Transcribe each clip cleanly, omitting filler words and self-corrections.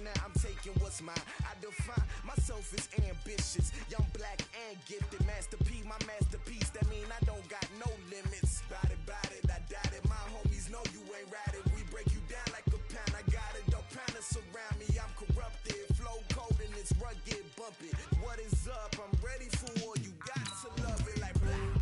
now I'm taking what's mine. I define myself as ambitious, young, black, and gifted. Master P, my masterpiece. That mean I don't got no limits. Bout it, I doubt it. My homies know you ain't ride it. We break you down like a pound. I got it, don't pound it surround me. I'm corrupted, flow cold and it's rugged, bump it. What is up? I'm ready for war. You got to love it like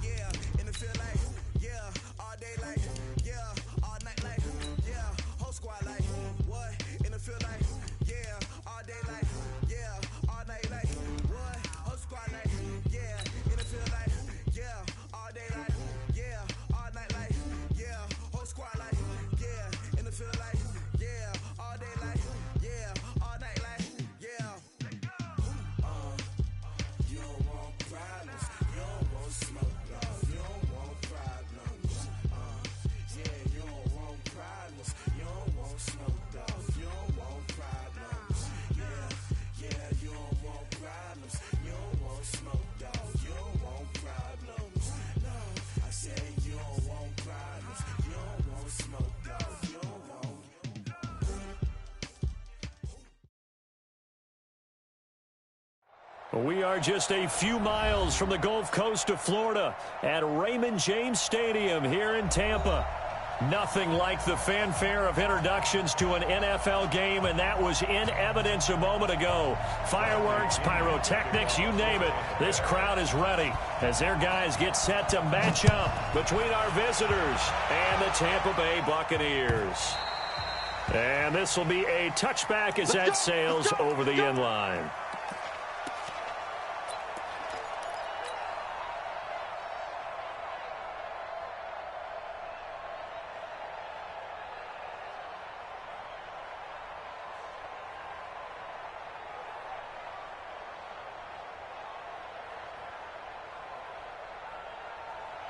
yeah, and it feel like yeah, all day like yeah, all night like yeah, whole squad like what? And it feel like yeah, all day like yeah, all night like what? Whole squad like yeah, and it feel like yeah, all day like yeah, all night like yeah, whole squad like yeah, and it feel like yeah, all day like yeah, all night like yeah. You don't want problems, you don't want smoke, you don't want problems. Yeah, you don't want problems, you don't want smoke, you don't want problems. Yeah, you don't want problems, you don't want smoke, you don't want problems. No, I said you don't want problems, you don't want smoke, you don't want. We are just a few miles from the Gulf Coast of Florida at Raymond James Stadium here in Tampa. Nothing like the fanfare of introductions to an NFL game, and that was in evidence a moment ago. Fireworks, pyrotechnics, you name it. This crowd is ready as their guys get set to match up between our visitors and the Tampa Bay Buccaneers. And this will be a touchback as that sails over the end line.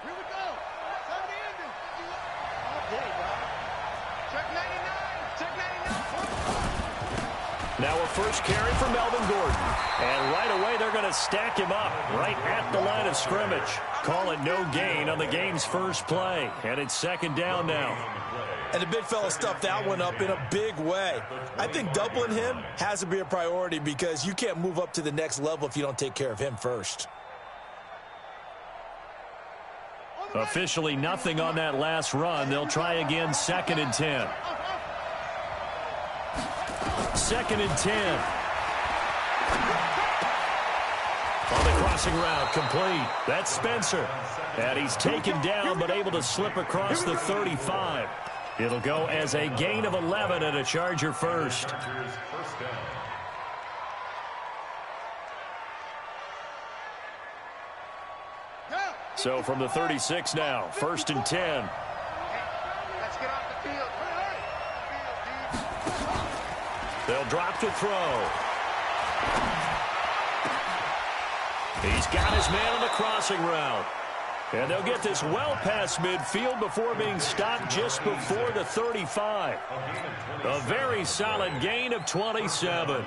Here we go. Time to end it. All day, bro. Check 99. Check 99. Now a first carry for Melvin Gordon. And right away they're going to stack him up right at the line of scrimmage. Call it no gain on the game's first play. And it's second down now. And the big fella stuffed that one up in a big way. I think doubling him has to be a priority because you can't move up to the next level if you don't take care of him first. Officially nothing on that last run. They'll try again, 2nd and 10. 2nd and 10. On the crossing route, complete. That's Spencer. And he's taken down but able to slip across the 35. It'll go as a gain of 11 and a Charger first. So from the 36 now, 1st and 10. Let's get off the field. They'll drop to throw. He's got his man on the crossing route. And they'll get this well past midfield before being stopped just before the 35. A very solid gain of 27.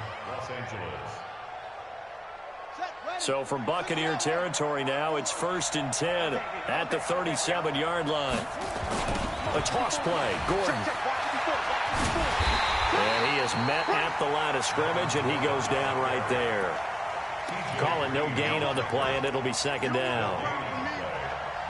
So from Buccaneer territory now, it's 1st and 10 at the 37-yard line. A toss play, Gordon. And he is met at the line of scrimmage, and he goes down right there. Calling no gain on the play, and it'll be 2nd down.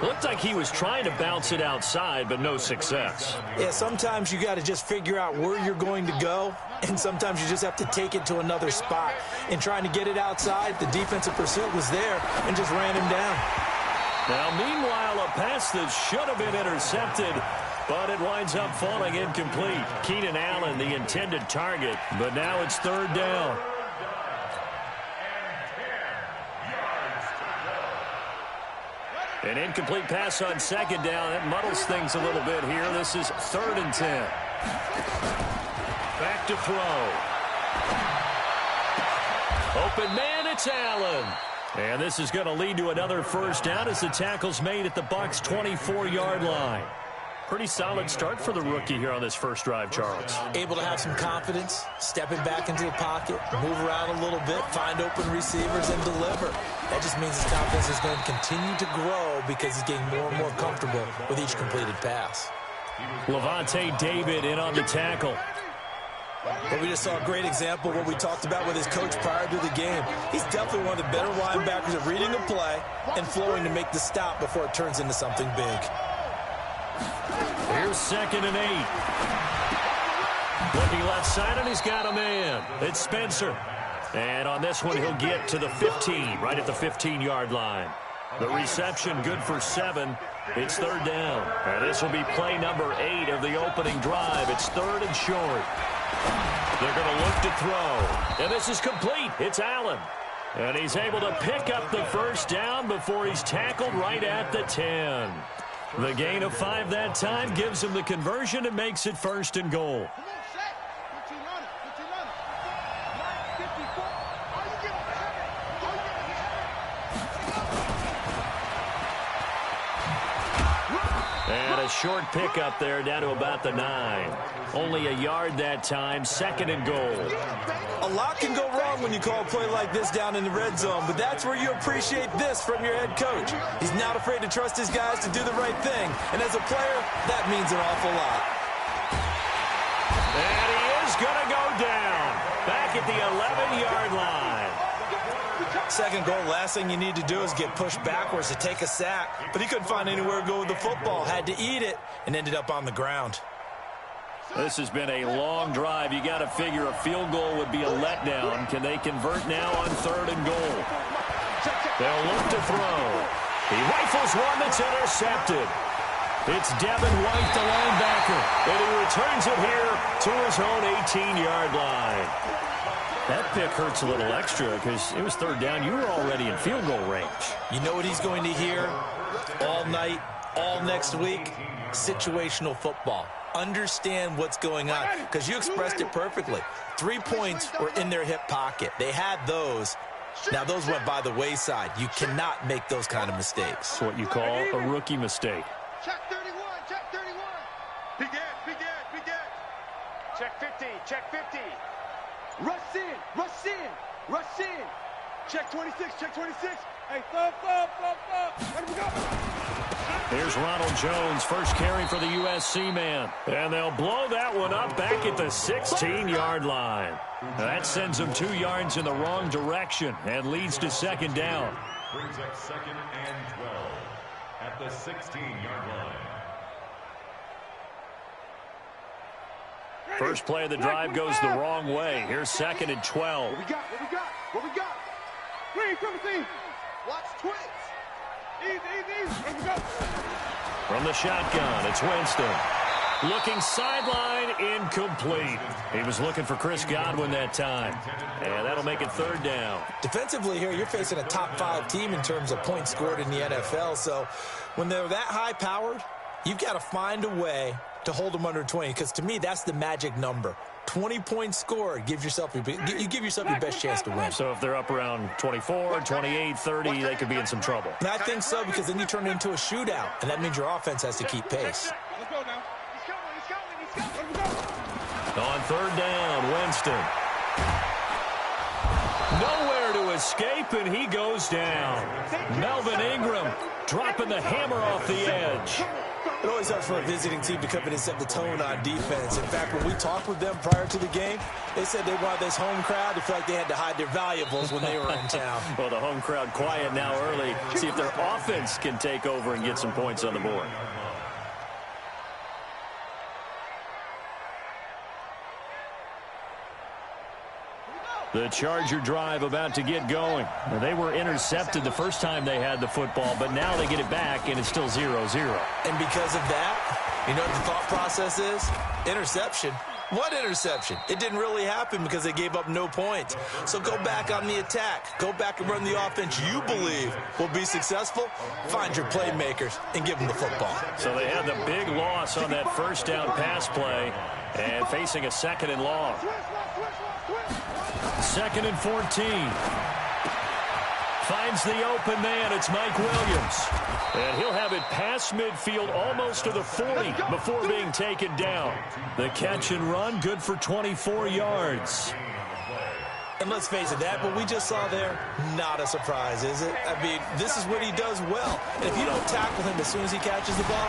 Looked like he was trying to bounce it outside, but no success. Yeah, sometimes you got to just figure out where you're going to go, and sometimes you just have to take it to another spot. And trying to get it outside, the defensive pursuit was there and just ran him down. Now, meanwhile, a pass that should have been intercepted, but it winds up falling incomplete. Keenan Allen, the intended target, but now it's 3rd down. An incomplete pass on 2nd down. It muddles things a little bit here. This is 3rd and 10. Back to throw. Open man, it's Allen. And this is going to lead to another first down as the tackle's made at the Bucs' 24-yard line. Pretty solid start for the rookie here on this first drive, Charles. Able to have some confidence, stepping back into the pocket, move around a little bit, find open receivers, and deliver. That just means his confidence is going to continue to grow because he's getting more and more comfortable with each completed pass. Levante David in on the tackle. But we just saw a great example of what we talked about with his coach prior to the game. He's definitely one of the better linebackers at reading a play and flowing to make the stop before it turns into something big. Here's 2nd and 8. Looking left side, and he's got a man. It's Spencer. And on this one, he'll get to the 15, right at the 15-yard line. The reception good for 7. It's 3rd down. And this will be play number 8 of the opening drive. It's 3rd and short. They're going to look to throw. And this is complete. It's Allen. And he's able to pick up the first down before he's tackled right at the 10. The gain of 5 that time gives him the conversion and makes it 1st and goal. And a short pickup there down to about the 9. Only a yard that time, 2nd and goal. A lot can go wrong when you call a play like this down in the red zone, but that's where you appreciate this from your head coach. He's not afraid to trust his guys to do the right thing, and as a player, that means an awful lot. And he is going to go down, back at the 11-yard line. 2nd goal, last thing you need to do is get pushed backwards to take a sack, but he couldn't find anywhere to go with the football, had to eat it, and ended up on the ground. This has been a long drive. You got to figure a field goal would be a letdown. Can they convert now on 3rd and goal? They'll look to throw. He rifles one that's intercepted. It's Devin White, the linebacker, and he returns it here to his own 18-yard line. That pick hurts a little extra because it was 3rd down. You were already in field goal range. You know what he's going to hear all night, all next week? Situational football. Understand what's going on, because you expressed it perfectly. 3 points were in their hip pocket. They had those. Now, those went by the wayside. You cannot make those kind of mistakes. It's what you call a rookie mistake. Check 31, check 31. Begin. Check 50, check 50. Rush in. Check 26, check 26. Hey, thump. Let him go. Here's Ronald Jones, first carry for the USC man. And they'll blow that one up back at the 16-yard line. That sends them 2 yards in the wrong direction and leads to 2nd down. Brings up 2nd and 12 at the 16-yard line. First play of the drive goes the wrong way. Here's 2nd and 12. What we got? Green, 17. Watch twins. Easy. Here we go. From the shotgun, it's Winston. Looking sideline, incomplete. He was looking for Chris Godwin that time. And that'll make it 3rd down. Defensively here, you're facing a top 5 team in terms of points scored in the NFL. So when they're that high-powered, you've got to find a way to hold them under 20, because to me, that's the magic number. 20 points scored, you give yourself your best chance to win. So if they're up around 24, 28, 30, they could be in some trouble. And I think so, because then you turn it into a shootout, and that means your offense has to keep pace. Let's go now. He's coming. On 3rd down, Winston. Nowhere to escape, and he goes down. Melvin Ingram dropping the hammer off the edge. It always helps for a visiting team to come in and set the tone on defense. In fact, when we talked with them prior to the game, they said they wanted this home crowd to feel like they had to hide their valuables when they were in town. Well, the home crowd quiet now early. See if their offense can take over and get some points on the board. The Charger drive about to get going. They were intercepted the first time they had the football, but now they get it back, and it's still 0-0. And because of that, you know what the thought process is? Interception. What interception? It didn't really happen because they gave up no points. So go back on the attack. Go back and run the offense you believe will be successful. Find your playmakers and give them the football. So they had the big loss on that first down pass play and facing a 2nd and long. 2nd and 14. Finds the open man. It's Mike Williams. And he'll have it past midfield almost to the 40 before being taken down. The catch and run good for 24 yards. And let's face it, that what we just saw there, not a surprise, is it? I mean, this is what he does well. And if you don't tackle him as soon as he catches the ball,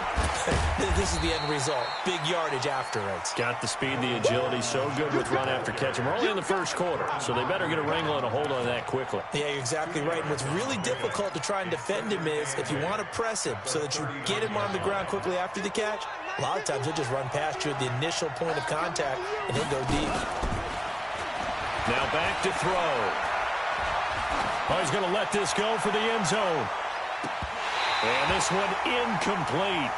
this is the end result. Big yardage after it. Got the speed, the agility, so good with run after catch. And we're only in the first quarter, so they better get a wrangle and a hold on that quickly. Yeah, you're exactly right. And what's really difficult to try and defend him is if you want to press him so that you get him on the ground quickly after the catch, a lot of times he'll just run past you at the initial point of contact and he'll go deep. Now back to throw. Oh, he's going to let this go for the end zone. And this one incomplete.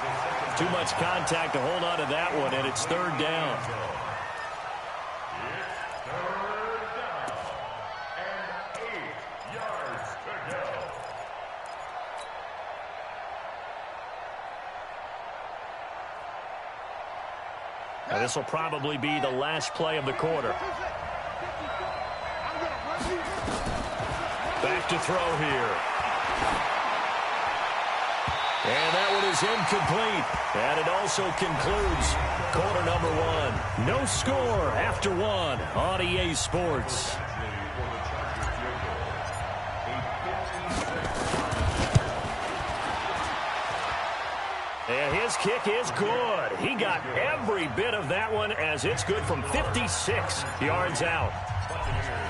Too much contact to hold on to that one, and it's third down. Now this will probably be the last play of the quarter. Back to throw here. And that one is incomplete. And it also concludes quarter number one. No score after one on EA Sports. And his kick is good. He got every bit of that one as it's good from 56 yards out.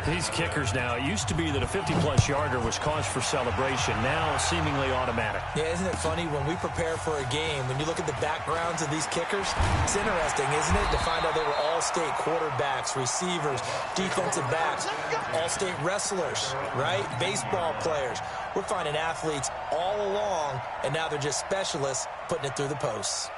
These kickers now, it used to be that a 50-plus yarder was cause for celebration. Now, seemingly automatic. Yeah, isn't it funny? When we prepare for a game, when you look at the backgrounds of these kickers, it's interesting, isn't it, to find out they were all-state quarterbacks, receivers, defensive backs, all-state wrestlers, right? Baseball players. We're finding athletes all along, and now they're just specialists putting it through the posts.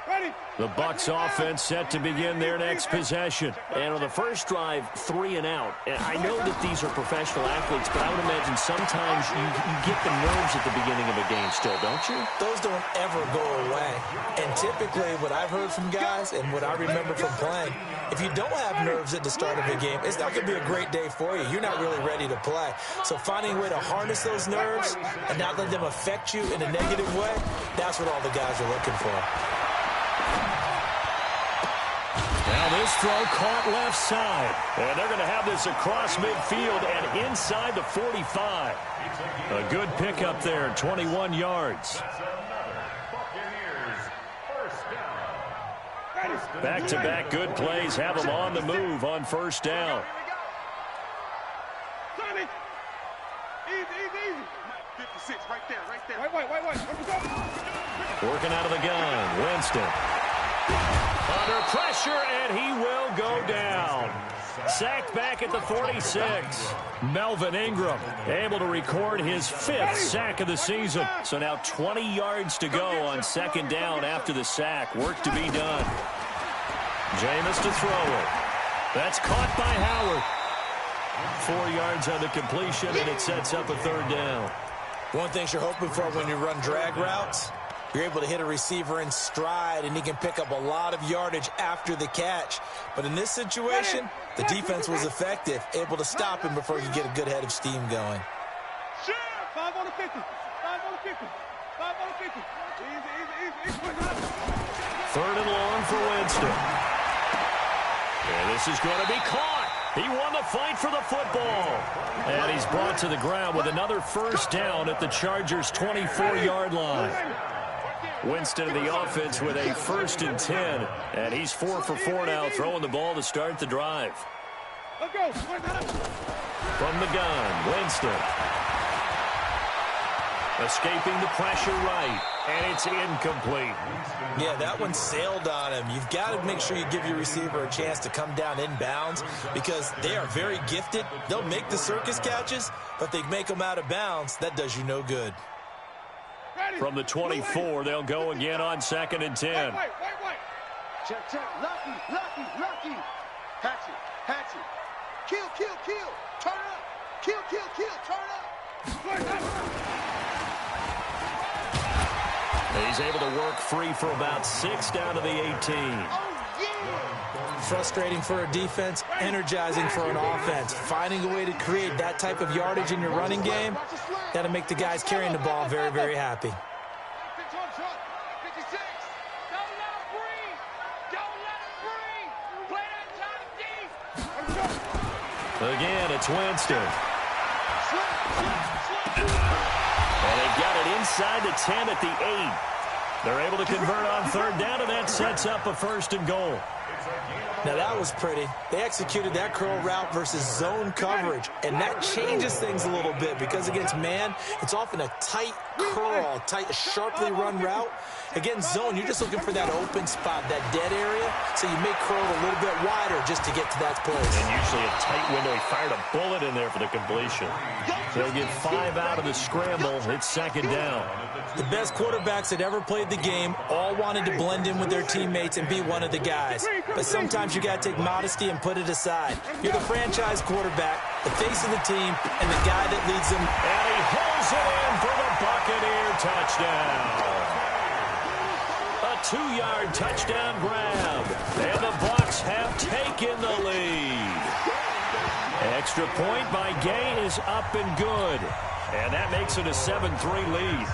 The Bucs offense set to begin their next possession. And on the first drive, 3 and out. And I know that these are professional athletes, but I would imagine sometimes you get the nerves at the beginning of a game still, don't you? Those don't ever go away. And typically what I've heard from guys and what I remember from playing, if you don't have nerves at the start of a game, it's not going to be a great day for you. You're not really ready to play. So finding a way to harness those nerves and not let them affect you in a negative way, that's what all the guys are looking for. Now this throw caught left side. And they're going to have this across midfield and inside the 45. A good pickup there, 21 yards. Back-to-back good plays have them on the move on first down. Easy. 56, right there. Working out of the gun, Winston. Under pressure, and he will go down. Sacked back at the 46. Melvin Ingram able to record his 5th sack of the season. So now 20 yards to go on second down after the sack. Work to be done. Jameis to throw it. That's caught by Howard. 4 yards on the completion, and it sets up a third down. One thing you're hoping for when you run drag routes, you're able to hit a receiver in stride, and he can pick up a lot of yardage after the catch. But in this situation, the defense was effective, able to stop him before he could get a good head of steam going. 5 on the 50. 5 on the 50. 5 on the 50. Easy. Third and long for Winston. And this is going to be caught. He won the fight for the football. And he's brought to the ground with another first down at the Chargers' 24-yard line. Winston in the offense with a 1st and 10. And he's 4 for 4 now, throwing the ball to start the drive. From the gun, Winston. Escaping the pressure right. And it's incomplete. Yeah, that one sailed on him. You've got to make sure you give your receiver a chance to come down inbounds because they are very gifted. They'll make the circus catches, but they make them out of bounds. That does you no good. From the 24, they'll go again on 2nd and 10. Wait. Check. Lucky. Hatch it. Kill. Turn up. Kill. Turn up. He's able to work free for about 6 down to the 18. Frustrating for a defense, energizing for an offense. Finding a way to create that type of yardage in your running game, that'll make the guys carrying the ball very, very happy. Again, it's Winston. And they've got it inside the 10 at the 8. They're able to convert on third down, and that sets up a 1st and goal. Now, that was pretty. They executed that curl route versus zone coverage, and that changes things a little bit because against man, it's often a tight curl, tight, sharply run route. Against zone, you're just looking for that open spot, that dead area, so you may curl a little bit wider just to get to that place. And usually a tight window. He fired a bullet in there for the completion. They'll get 5 out of the scramble. It's 2nd down. The best quarterbacks that ever played the game all wanted to blend in with their teammates and be one of the guys. But sometimes you got to take modesty and put it aside. You're the franchise quarterback, the face of the team, and the guy that leads them. And he holds it in for the Buccaneer touchdown. A 2-yard touchdown grab. And the Bucs have taken the lead. Extra point by Gay is up and good. And that makes it a 7-3 lead.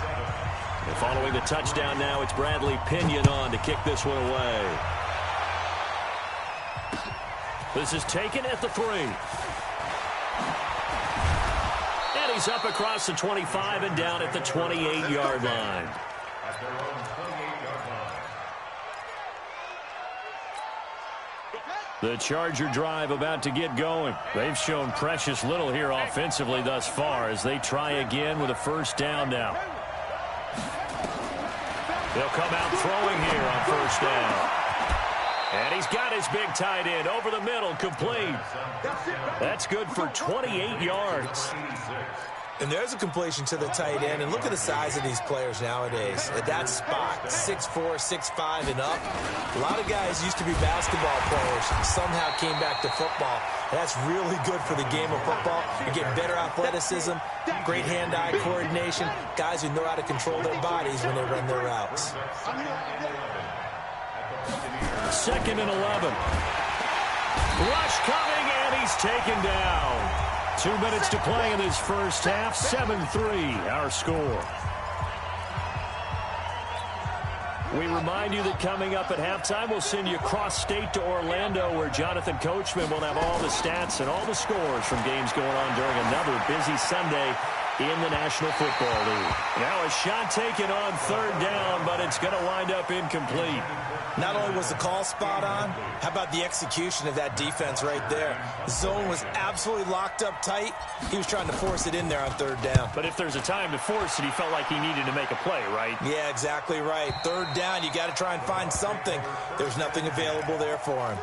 And following the touchdown now, it's Bradley Pinion on to kick this one away. This is taken at the 3. And he's up across the 25 and down at the 28-yard line. The Charger drive about to get going. They've shown precious little here offensively thus far as they try again with a 1st down now. They'll come out throwing here on 1st down. And he's got his big tight end over the middle, complete. That's good for 28 yards. And there's a completion to the tight end. And look at the size of these players nowadays. At that spot, 6'4", 6'5", and up. A lot of guys used to be basketball players and somehow came back to football. That's really good for the game of football. You get better athleticism, great hand-eye coordination, guys who know how to control their bodies when they run their routes. 2nd and 11. Rush coming, and he's taken down. 2 minutes to play in this first half. 7-3, our score. We remind you that coming up at halftime, we'll send you cross-state to Orlando, where Jonathan Coachman will have all the stats and all the scores from games going on during another busy Sunday in the National Football League. Now a shot taken on 3rd down, but it's going to wind up incomplete. Not only was the call spot on, how about the execution of that defense right there? The zone was absolutely locked up tight. He was trying to force it in there on 3rd down. But if there's a time to force it, he felt like he needed to make a play, right? Yeah, exactly right. 3rd down, you got to try and find something. There's nothing available there for him.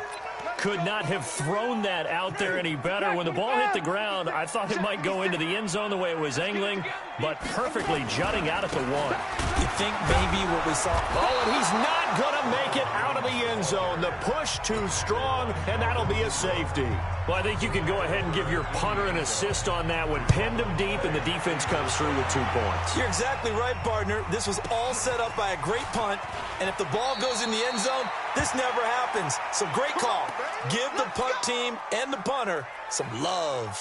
Could not have thrown that out there any better. When the ball hit the ground, I thought it might go into the end zone the way it was angling, but perfectly jutting out at the 1. You think maybe what we saw? Oh, and he's not going to make it out of the end zone. The push too strong, and that'll be a safety. Well, I think you can go ahead and give your punter an assist on that one. Pinned him deep, and the defense comes through with 2 points. You're exactly right, partner. This was all set up by a great punt, and if the ball goes in the end zone, this never happens. So great call. Give the punt team and the punter some love.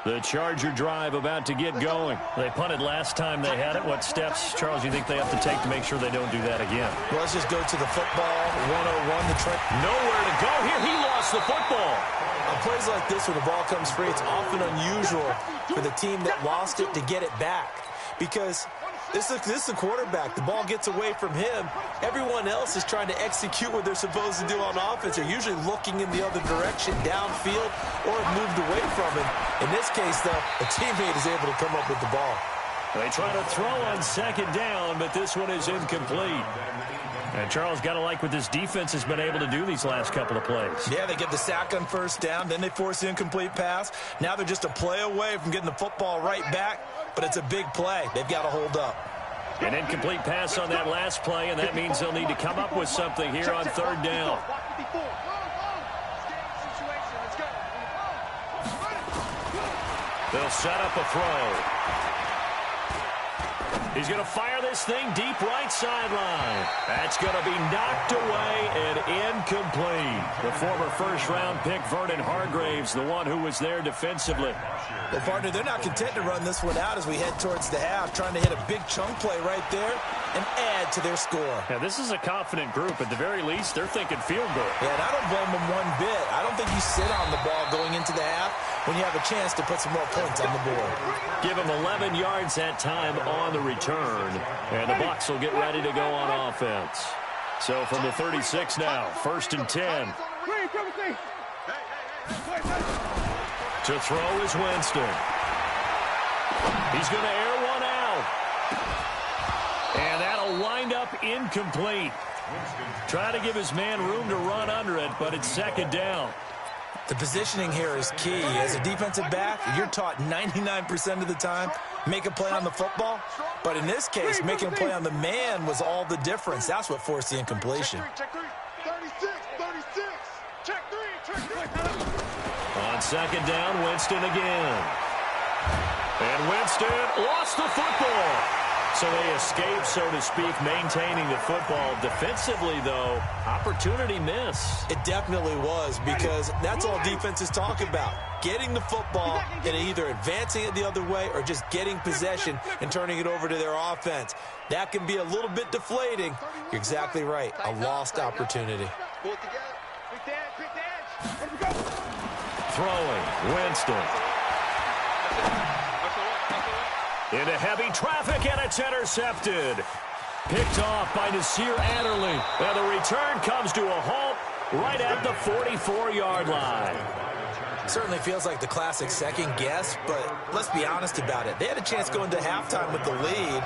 The Charger drive about to get going. They punted last time they had it. What steps, Charles, you think they have to take to make sure they don't do that again? Well, let's just go to the football. 101, the trick. Nowhere to go here. He lost the football. On plays like this, when the ball comes free, it's often unusual for the team that lost it to get it back. Because this is a quarterback. The ball gets away from him. Everyone else is trying to execute what they're supposed to do on offense. They're usually looking in the other direction, downfield, or moved away from him. In this case, though, a teammate is able to come up with the ball. They try to throw on 2nd down, but this one is incomplete. And Charles, got to like what this defense has been able to do these last couple of plays. Yeah, they get the sack on 1st down, then they force the incomplete pass. Now they're just a play away from getting the football right back, but it's a big play. They've got to hold up. An incomplete pass on that last play, and that means they'll need to come up with something here on 3rd down. They'll set up a throw. He's going to fire this thing deep right sideline. That's going to be knocked away and incomplete. The former 1st-round pick, Vernon Hargraves, the one who was there defensively. Well, partner, they're not content to run this one out as we head towards the half, trying to hit a big chunk play right there. and add to their score. Yeah, this is a confident group. At the very least, they're thinking field goal. Yeah, and I don't blame them one bit. I don't think you sit on the ball going into the half when you have a chance to put some more points on the board. Give them 11 yards that time on the return, and the Bucs will get ready to go on offense. So from the 36 now, 1st and 10. To throw is Winston. He's going to air one out. And that'll wind up incomplete. Trying to give his man room to run under it, but it's 2nd down. The positioning here is key. As a defensive back, you're taught 99% of the time, make a play on the football. But in this case, making a play on the man was all the difference. That's what forced the incompletion. Check 36. Check three. On 2nd down, Winston again. And Winston lost the football. So they escape, so to speak, maintaining the football. Defensively, though, opportunity miss. It definitely was, because that's all defenses talk about. Getting the football and either advancing it the other way or just getting possession and turning it over to their offense. That can be a little bit deflating. You're exactly right. A lost opportunity. Throwing, Winston. Into heavy traffic, and it's intercepted. Picked off by Nasir Adderley. And the return comes to a halt right at the 44-yard line. Certainly feels like the classic second guess, but let's be honest about it. They had a chance going to halftime with the lead.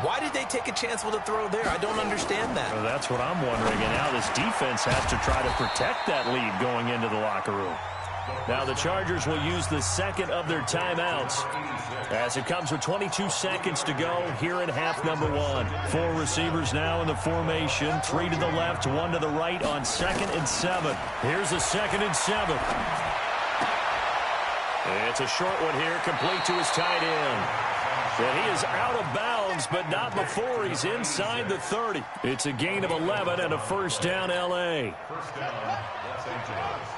Why did they take a chance with a throw there? I don't understand that. Well, that's what I'm wondering, and now this defense has to try to protect that lead going into the locker room. Now the Chargers will use the 2nd of their timeouts as it comes with 22 seconds to go here in half number 1. 4 receivers now in the formation. 3 to the left, 1 to the right on 2nd and 7. Here's a 2nd and 7. It's a short one here, complete to his tight end. And he is out of bounds, but not before he's inside the 30. It's a gain of 11 and a 1st down, L.A. First down, Los Angeles.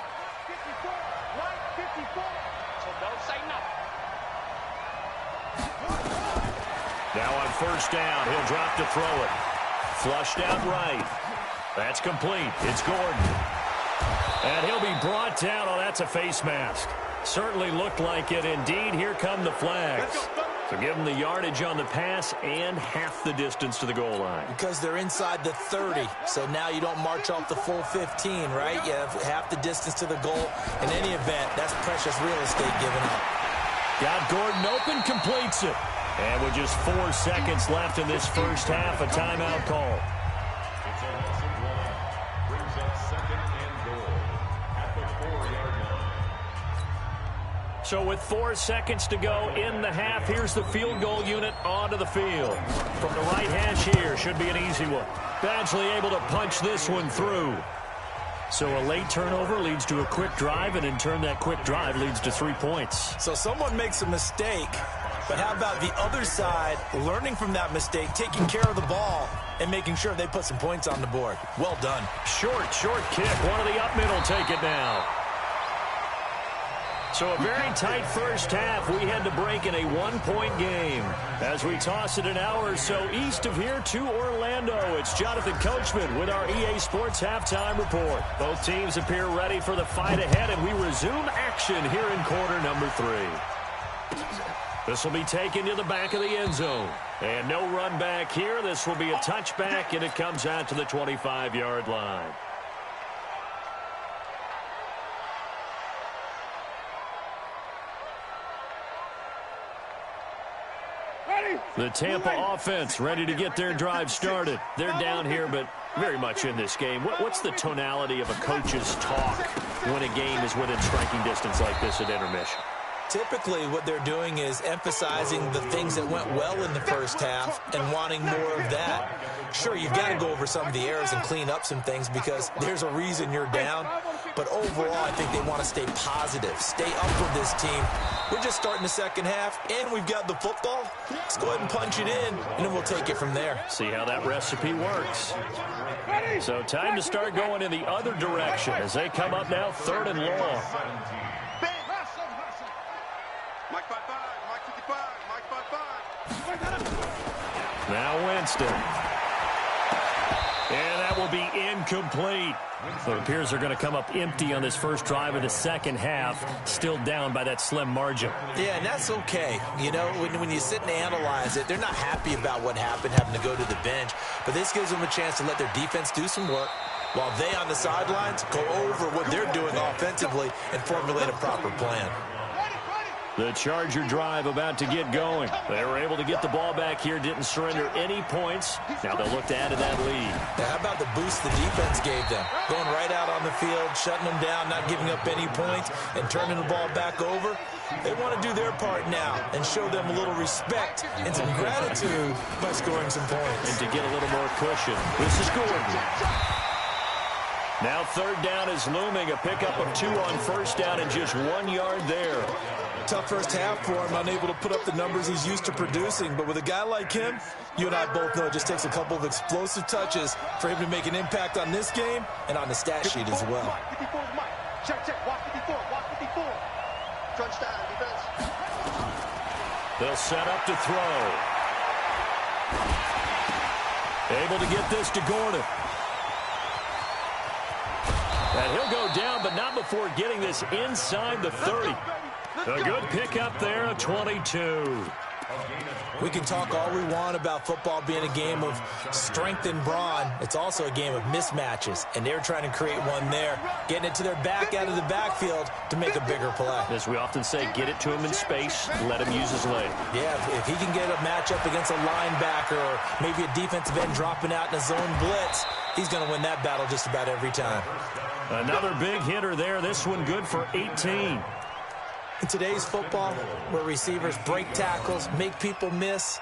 Now on 1st down, he'll drop to throw it. Flushed out right. That's complete. It's Gordon. And he'll be brought down. Oh, that's a face mask. Certainly looked like it. Indeed, here come the flags. So give them the yardage on the pass and half the distance to the goal line. Because they're inside the 30, so now you don't march off the full 15, right? You have half the distance to the goal. In any event, that's precious real estate given up. Got Gordon open, completes it. And with just 4 seconds left in this first half, a timeout call. It's a loss of 1. Brings up 2nd and goal at the 4-yard line. So with 4 seconds to go in the half, here's the field goal unit onto the field. From the right hash here, should be an easy one. Badgley able to punch this one through. So a late turnover leads to a quick drive, and in turn that quick drive leads to 3 points. So someone makes a mistake, but how about the other side learning from that mistake, taking care of the ball, and making sure they put some points on the board? Well done. Short kick. One of the up middle take it now. So a very tight first half. We had to break in a 1-point game. As we toss it an hour or so east of here to Orlando, it's Jonathan Coachman with our EA Sports Halftime Report. Both teams appear ready for the fight ahead, and we resume action here in quarter number 3. This will be taken to the back of the end zone. And no run back here. This will be a touchback, and it comes out to the 25-yard line. The Tampa offense ready to get their drive started. They're down here, but very much in this game. What's the tonality of a coach's talk when a game is within striking distance like this at intermission? Typically, what they're doing is emphasizing the things that went well in the first half and wanting more of that. Sure, you've got to go over some of the errors and clean up some things because there's a reason you're down. But overall, I think they want to stay positive, stay up with this team. We're just starting the second half, and we've got the football. Let's go ahead and punch it in, and then we'll take it from there. See how that recipe works. So time to start going in the other direction as they come up now 3rd and long. Now Winston. And that will be incomplete. So it appears they're going to come up empty on this first drive of the second half, still down by that slim margin. Yeah, and that's okay. You know, when you sit and analyze it, they're not happy about what happened, having to go to the bench. But this gives them a chance to let their defense do some work while they on the sidelines go over what they're doing offensively and formulate a proper plan. The Charger drive about to get going. They were able to get the ball back here, didn't surrender any points. Now they'll look to add to that lead. Now, how about the boost the defense gave them? Going right out on the field, shutting them down, not giving up any points, and turning the ball back over. They want to do their part now and show them a little respect and some gratitude by scoring some points. And to get a little more cushion. This is Gordon. Now third down is looming. A pickup of 2 on first down and just 1 yard there. Tough first half for him, unable to put up the numbers he's used to producing. But with a guy like him, you and I both know it just takes a couple of explosive touches for him to make an impact on this game and on the stat sheet as well. Check, walk 54, walk 54. Crunch down, defense. They'll set up to throw. Able to get this to Gordon. And he'll go down, but not before getting this inside the 30. A good pickup there, a 22. We can talk all we want about football being a game of strength and brawn. It's also a game of mismatches, and they're trying to create one there, getting it to their back out of the backfield to make a bigger play. As we often say, get it to him in space, let him use his leg. Yeah, if he can get a matchup against a linebacker or maybe a defensive end dropping out in a zone blitz, he's going to win that battle just about every time. Another big hitter there, this one good for 18. In today's football, where receivers break tackles, make people miss,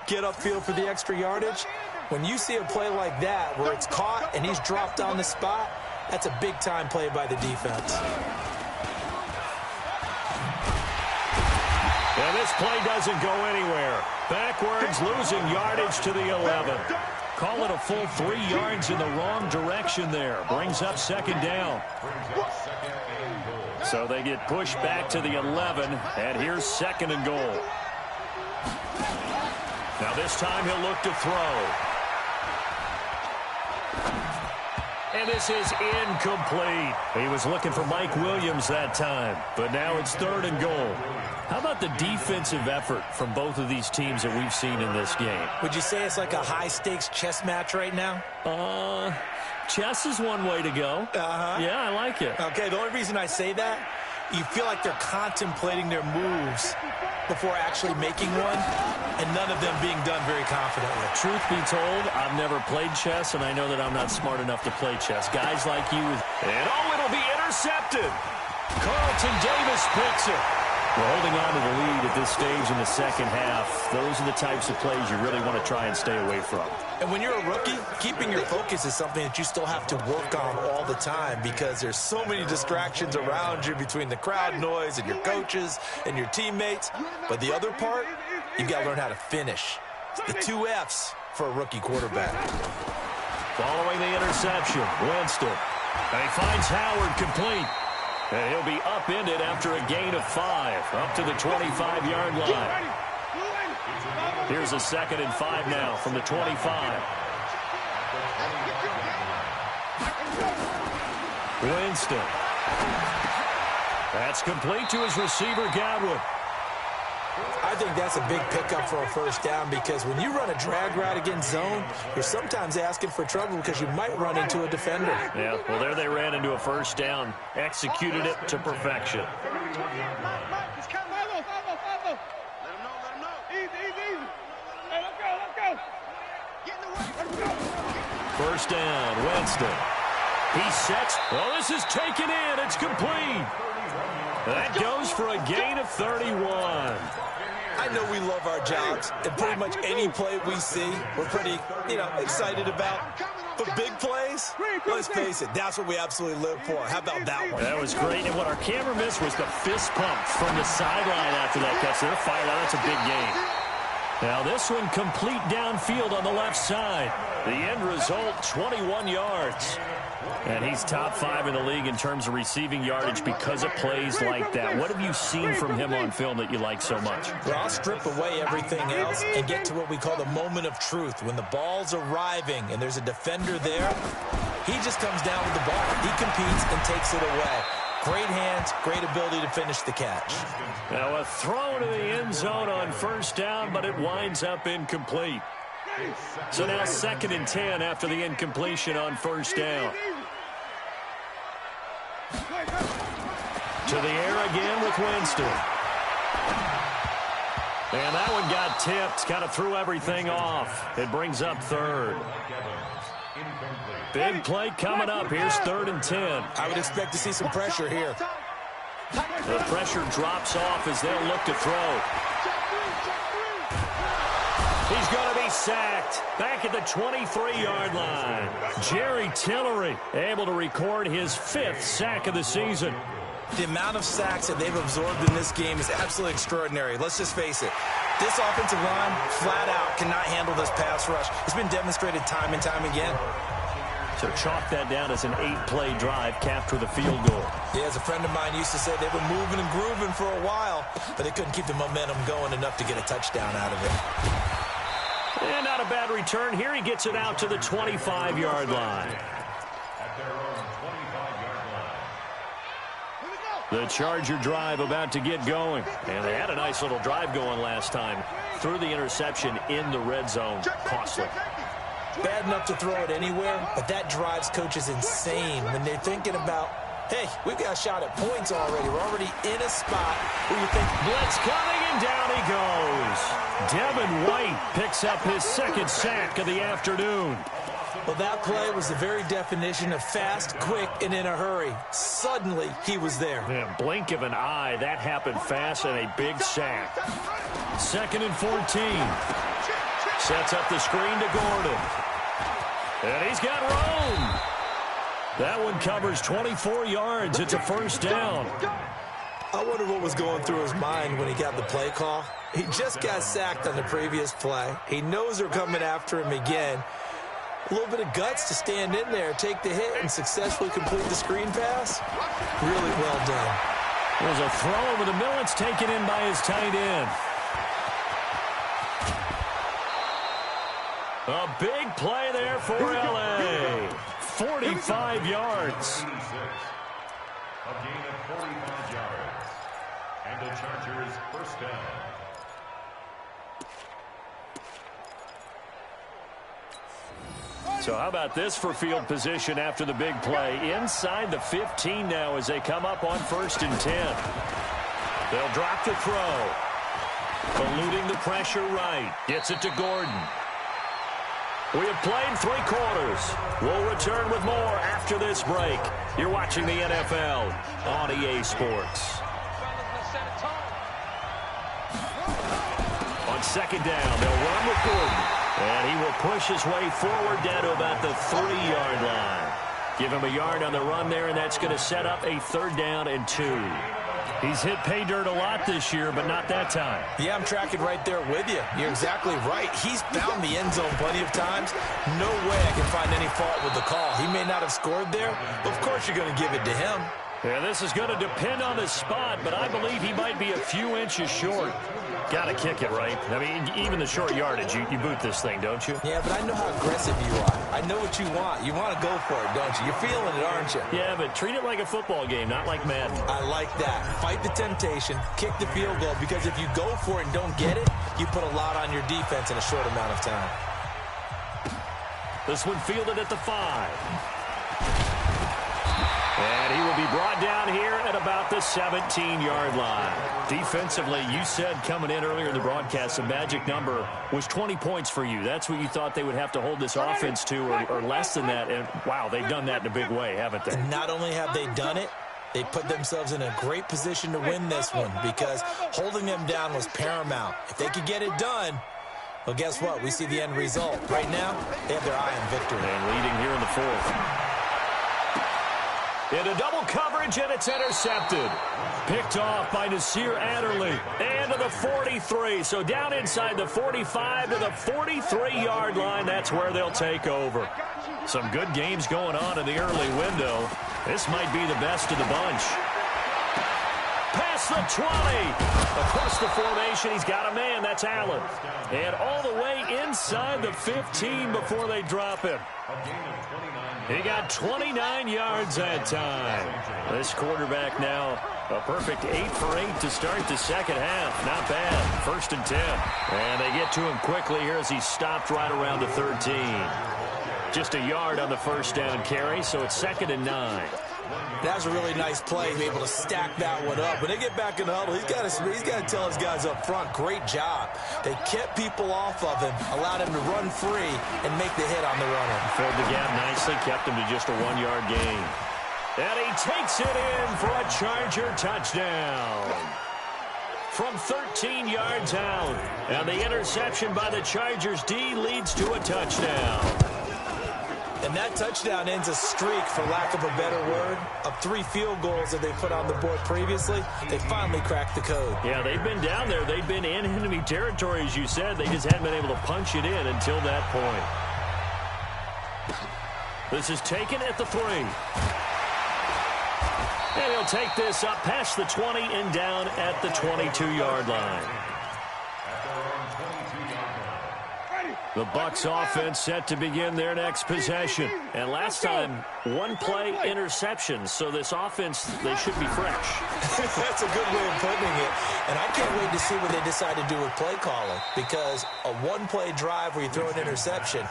get upfield for the extra yardage, when you see a play like that where it's caught and he's dropped on the spot, that's a big-time play by the defense. And this play doesn't go anywhere. Backwards, losing yardage to the 11. Call it a full 3 yards in the wrong direction there. Brings up second down. So they get pushed back to the 11, and here's second and goal. Now this time he'll look to throw. And this is incomplete. He was looking for Mike Williams that time, but now it's third and goal. How about the defensive effort from both of these teams that we've seen in this game? Would you say it's like a high-stakes chess match right now? Chess is one way to go. Yeah, I like it. Okay, the only reason I say that, you feel like they're contemplating their moves before actually making one, and none of them being done very confidently. Truth be told, I've never played chess, and I know that I'm not smart enough to play chess. Guys like you, and it'll be intercepted. Carlton Davis picks it. We're holding on to the lead at this stage in the second half. Those are the types of plays you really want to try and stay away from. And when you're a rookie, keeping your focus is something that you still have to work on all the time because there's so many distractions around you between the crowd noise and your coaches and your teammates. But the other part, you've got to learn how to finish. It's the 2 F's for a rookie quarterback. Following the interception, Winston. And he finds Howard complete. And he'll be upended after a gain of 5, up to the 25-yard line. Here's a 2nd and 5 now from the 25. Winston. That's complete to his receiver, Godwin. I think that's a big pickup for a first down because when you run a drag route against zone, you're sometimes asking for trouble because you might run into a defender. Yeah, well, there they ran into a first down. Executed it to perfection. First down, Winston. He sets. Well, this is taken in. It's complete. That goes for a gain of 31. I know we love our jobs, and pretty much any play we see, we're pretty, excited about. But big plays, let's face it, that's what we absolutely live for. How about that one? That was great, and what our camera missed was the fist pump from the sideline after that catch. They're fired out. That's a big gain. Now this one complete downfield on the left side. The end result, 21 yards. And he's top 5 in the league in terms of receiving yardage because of plays like that. What have you seen from him on film that you like so much? Well, I'll strip away everything else and get to what we call the moment of truth. When the ball's arriving and there's a defender there, he just comes down with the ball. He competes and takes it away. Great hands, great ability to finish the catch. Now a throw into the end zone on first down, but it winds up incomplete. So now 2nd and 10 after the incompletion on first down. To the air again with Winston. And that one got tipped, kind of threw everything off. It brings up 3rd. Big play coming up. Here's 3rd and 10. I would expect to see some pressure here. The pressure drops off as they'll look to throw. He's going to be sacked back at the 23-yard line. Jerry Tillery able to record his 5th sack of the season. The amount of sacks that they've absorbed in this game is absolutely extraordinary. Let's just face it. This offensive line, flat out, cannot handle this pass rush. It's been demonstrated time and time again. So chalk that down as an 8-play drive, capped with a field goal. Yeah, as a friend of mine used to say, they were moving and grooving for a while, but they couldn't keep the momentum going enough to get a touchdown out of it. And not a bad return here. He gets it out to the 25-yard line. At their own 25-yard line. The Charger drive about to get going. And they had a nice little drive going last time. Threw the interception in the red zone. Costly. Bad enough to throw it anywhere, but that drives coaches insane when they're thinking about, hey, we've got a shot at points already. We're already in a spot where you think, blitz coming, and down he goes. Devin White picks up his 2nd sack of the afternoon. well, that play was the very definition of fast, quick, and in a hurry. Suddenly, he was there. Yeah, blink of an eye, that happened fast, and a big sack. 2nd and 14. Sets up the screen to Gordon. And he's got room. That one covers 24 yards. It's a first down. I wonder what was going through his mind when he got the play call. He just got sacked on the previous play. He knows they're coming after him again. A little bit of guts to stand in there, take the hit, and successfully complete the screen pass. Really well done. There's a throw over the middle. It's taken in by his tight end. A big play there for L.A. 45 yards. A gain of 45 yards. And the Chargers first down. So how about this for field position after the big play? Inside the 15 now as they come up on 1st and 10. They'll drop the throw. Eluding the pressure right. Gets it to Gordon. We have played 3 quarters. We'll return with more after this break. You're watching the NFL on EA Sports. On 2nd down, they'll run with Gordon. And he will push his way forward down to about the 3-yard line. Give him a yard on the run there, and that's going to set up a 3rd down and 2. He's hit pay dirt a lot this year, but not that time. Yeah, I'm tracking right there with you. You're exactly right. He's found the end zone plenty of times. No way I can find any fault with the call. He may not have scored there, but of course you're going to give it to him. Yeah, this is going to depend on the spot, but I believe he might be a few inches short. Got to kick it, right? I mean, even the short yardage, you boot this thing, don't you? Yeah, but I know how aggressive you are. I know what you want. You want to go for it, don't you? You're feeling it, aren't you? Yeah, but treat it like a football game, not like Madden. I like that. Fight the temptation, kick the field goal, because if you go for it and don't get it, you put a lot on your defense in a short amount of time. This one fielded at the 5. And he will be brought down here at about the 17-yard line. Defensively, you said coming in earlier in the broadcast, the magic number was 20 points for you. That's what you thought they would have to hold this offense to, or less than that. And, wow, they've done that in a big way, haven't they? And not only have they done it, they put themselves in a great position to win this one because holding them down was paramount. If they could get it done, well, guess what? We see the end result. Right now, they have their eye on victory. And leading here in the 4th. Into double coverage, and it's intercepted. Picked off by Nasir Adderley. And to the 43. So down inside the 45 to the 43-yard line. That's where they'll take over. Some good games going on in the early window. This might be the best of the bunch. Past the 20. Across the formation, he's got a man. That's Allen. And all the way inside the 15 before they drop him. He got 29 yards that time. This quarterback now a perfect 8 for 8 to start the second half. Not bad. 1st and 10. And they get to him quickly here as he stopped right around the 13. Just a yard on the first down carry, so it's 2nd and 9. That's a really nice play, to be able to stack that one up. When they get back in the huddle, he's got to tell his guys up front, great job. They kept people off of him, allowed him to run free and make the hit on the runner. Filled the gap nicely, kept him to just a 1-yard gain. And he takes it in for a Charger touchdown. From 13 yards out. And the interception by the Chargers D leads to a touchdown. And that touchdown ends a streak, for lack of a better word, of 3 field goals that they put on the board previously. They finally cracked the code. Yeah, they've been down there. They've been in enemy territory, as you said. They just hadn't been able to punch it in until that point. This is taken at the 3. And he'll take this up past the 20 and down at the 22-yard line. The Bucs offense set to begin their next possession. And last time, 1-play interception. So this offense, they should be fresh. That's a good way of putting it. And I can't wait to see what they decide to do with play calling. Because a 1-play drive where you throw an interception,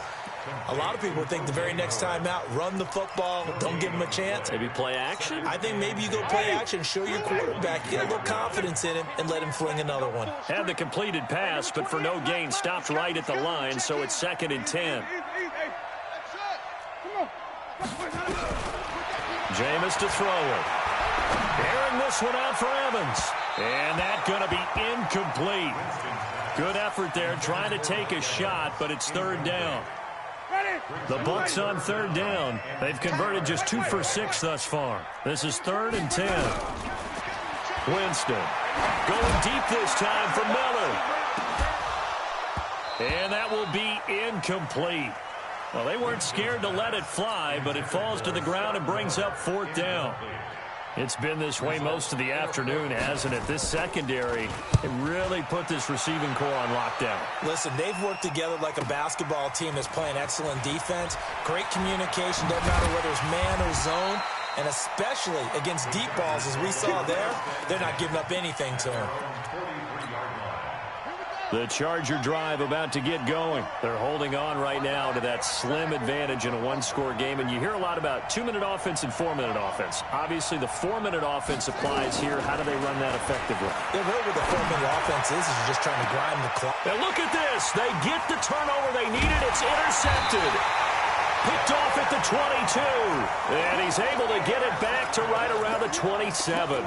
a lot of people think the very next time out, run the football, don't give them a chance. Maybe play action? I think maybe you go play action, show your quarterback, get a little confidence in him, and let him fling another one. Had the completed pass, but for no gain, stopped right at the line, so it's 2nd and 10. Jameis to throw it. Airing this one out for Evans. And that's going to be incomplete. Good effort there, trying to take a shot, but it's 3rd down. The Bucs on 3rd down. They've converted just 2 for 6 thus far. This is 3rd and 10. Winston going deep this time for Miller. And that will be incomplete. Well, they weren't scared to let it fly, but it falls to the ground and brings up 4th down. It's been this way most of the afternoon, hasn't it? This secondary, it really put this receiving core on lockdown. Listen, they've worked together like a basketball team that's playing excellent defense. Great communication, doesn't matter whether it's man or zone. And especially against deep balls, as we saw there, they're not giving up anything to them. The Charger drive about to get going. They're holding on right now to that slim advantage in a 1-score game. And you hear a lot about 2-minute offense and 4-minute offense. Obviously, the 4-minute offense applies here. How do they run that effectively? Yeah, really what the 4-minute offense is just trying to grind the clock. Now look at this. They get the turnover they needed. It's intercepted. Picked off at the 22. And he's able to get it back to right around the 27.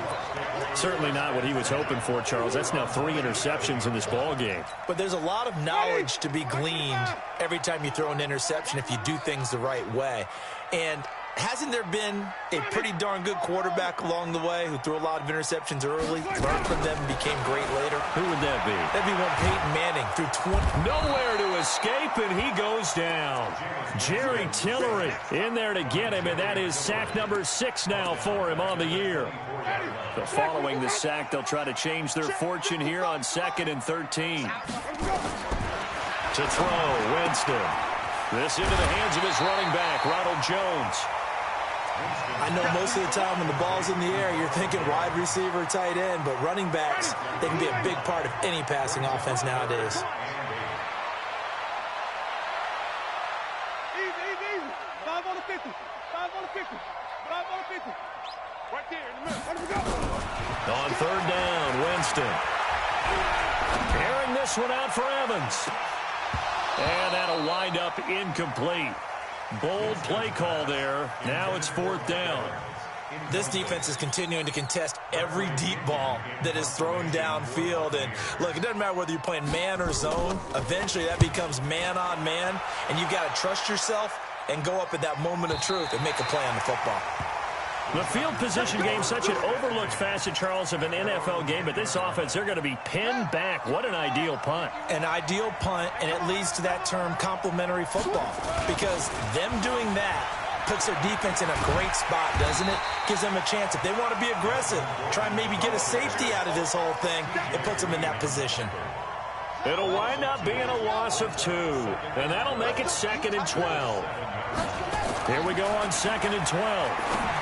Certainly not what he was hoping for, Charles. That's now 3 interceptions in this ball game. But there's a lot of knowledge to be gleaned every time you throw an interception if you do things the right way. And hasn't there been a pretty darn good quarterback along the way who threw a lot of interceptions early, learned from them, and became great later? Who would that be? That'd be one Peyton Manning. Threw 20. Nowhere to escape, and he goes down. Jerry Tillery in there to get him, and that is sack number 6 now for him on the year. So following the sack, they'll try to change their fortune here on 2nd and 13. To throw, Winston. This into the hands of his running back, Ronald Jones. I know most of the time when the ball's in the air, you're thinking wide receiver, tight end, but running backs, they can be a big part of any passing offense nowadays. Easy. 5 on the 50. 5 on the 50. 5 on the 50. Right there in the middle. Let him go. On 3rd down, Winston. Airing this one out for Evans. And that'll wind up incomplete. Bold play call there. Now it's 4th down. This defense is continuing to contest every deep ball that is thrown downfield. And look, it doesn't matter whether you're playing man or zone. Eventually that becomes man on man. And you've got to trust yourself and go up at that moment of truth and make a play on the football. The field position game, such an overlooked facet, Charles, of an NFL game, but this offense, they're going to be pinned back. What an ideal punt. An ideal punt, and it leads to that term complementary football, because them doing that puts their defense in a great spot, doesn't it? Gives them a chance. If they want to be aggressive, try and maybe get a safety out of this whole thing, it puts them in that position. It'll wind up being a loss of 2, and that'll make it 2nd and 12. Here we go on 2nd and 12.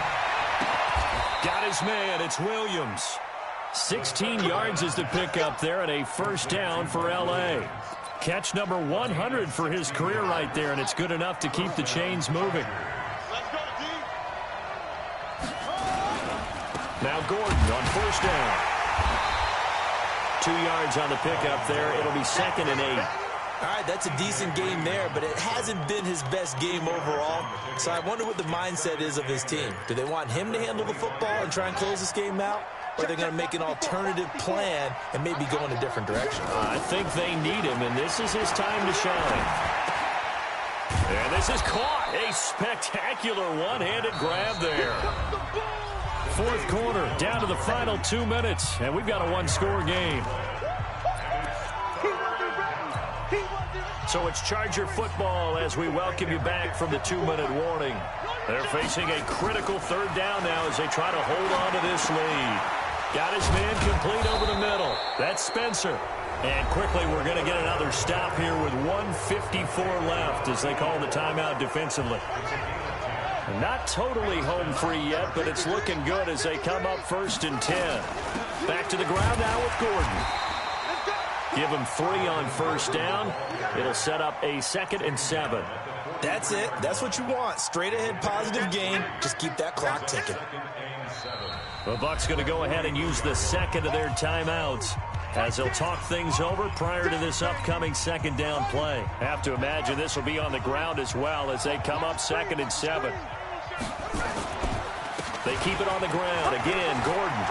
Got his man. It's Williams. 16 yards is the pickup there, and a first down for L.A. Catch number 100 for his career right there, and it's good enough to keep the chains moving. Now Gordon on first down. 2 yards on the pickup there. It'll be 2nd and 8. All right, that's a decent game there, but it hasn't been his best game overall. So I wonder what the mindset is of his team. Do they want him to handle the football and try and close this game out? Or are they going to make an alternative plan and maybe go in a different direction? I think they need him, and this is his time to shine. And this is caught. A spectacular one-handed grab there. Fourth quarter, down to the final 2 minutes, and we've got a one-score game. So it's Charger football as we welcome you back from the 2-minute warning. They're facing a critical third down now as they try to hold on to this lead. Got his man complete over the middle. That's Spencer. And quickly we're going to get another stop here with 1:54 left as they call the timeout defensively. Not totally home free yet, but it's looking good as they come up 1st and 10. Back to the ground now with Gordon. Give him 3 on first down. It'll set up a 2nd and 7. That's it. That's what you want. Straight ahead positive game. Just keep that clock ticking. The Bucs going to go ahead and use the second of their timeouts as they'll talk things over prior to this upcoming 2nd down play. Have to imagine this will be on the ground as well as they come up 2nd and 7. They keep it on the ground. Again, Gordon.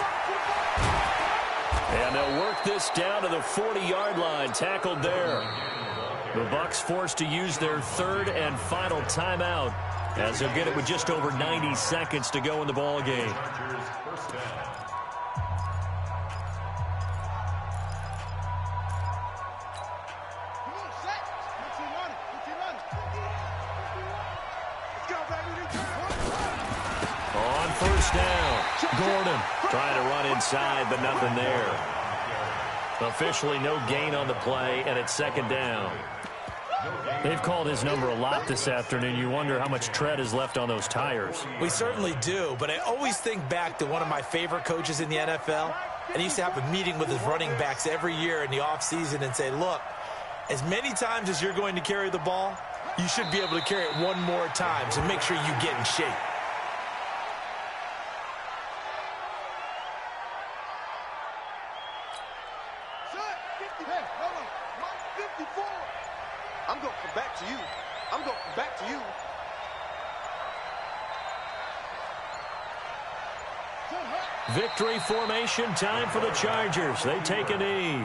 And they'll work this down to the 40-yard line. Tackled there. The Bucs forced to use their 3rd and final timeout as they'll get it with just over 90 seconds to go in the ball game. On first down, Gordon trying to run inside, but nothing there. Officially no gain on the play, and it's 2nd down. They've called his number a lot this afternoon. You wonder how much tread is left on those tires. We certainly do, but I always think back to one of my favorite coaches in the NFL, and he used to have a meeting with his running backs every year in the offseason and say, look, as many times as you're going to carry the ball, you should be able to carry it one more time, so make sure you get in shape. I'm going to come back to you. I'm going to come back to you. Victory formation time for the Chargers. They take a knee.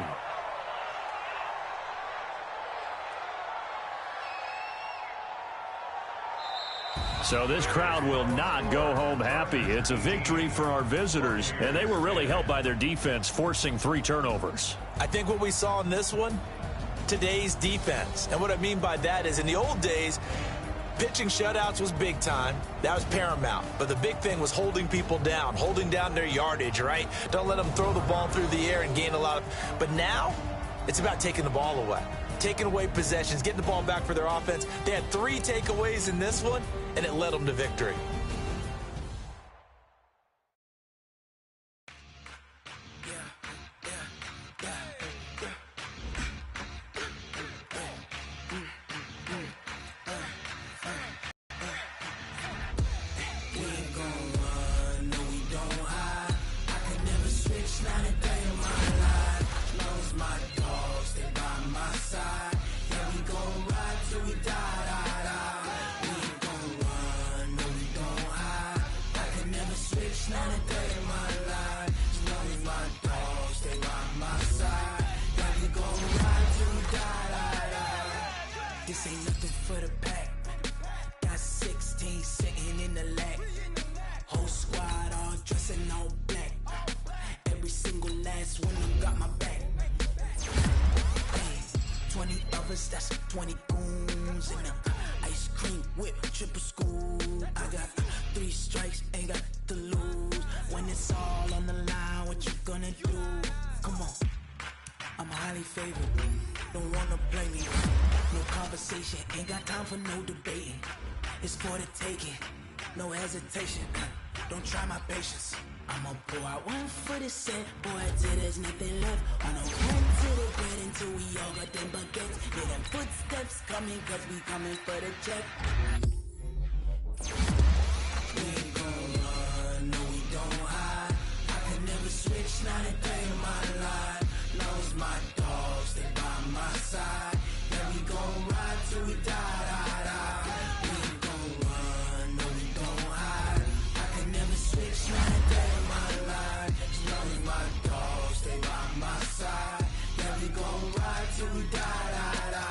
So this crowd will not go home happy. It's a victory for our visitors, and they were really helped by their defense, forcing 3 turnovers. I think what we saw in this one, today's defense. And what I mean by that is in the old days, pitching shutouts was big time. That was paramount. But the big thing was holding people down, holding down their yardage, right? Don't let them throw the ball through the air and gain a lot of... But now, it's about taking the ball away. Taking away possessions, getting the ball back for their offense. They had 3 takeaways in this one, and it led them to victory. triple school. I got 3 strikes, ain't got to lose. When it's all on the line, what you gonna do? Come on, I'm highly favored. Don't wanna play me. No conversation, ain't got time for no debating. It's for the taking, no hesitation. Don't try my patience. I'ma pour out one for the set, boy, till there's nothing left. On a run to the bread until we all got them baguettes. Hear them footsteps coming, cause we coming for the check. We ain't gon' run, no we don't hide. I can never switch, not a day in my life. Long as my dogs stay by my side. Yeah, we gon' ride till we die, die, die. We ain't gon' run, no we don't hide. I can never switch, not a day in my life. As long as my dogs stay by my side. Yeah, we gon' ride till we die, die, die.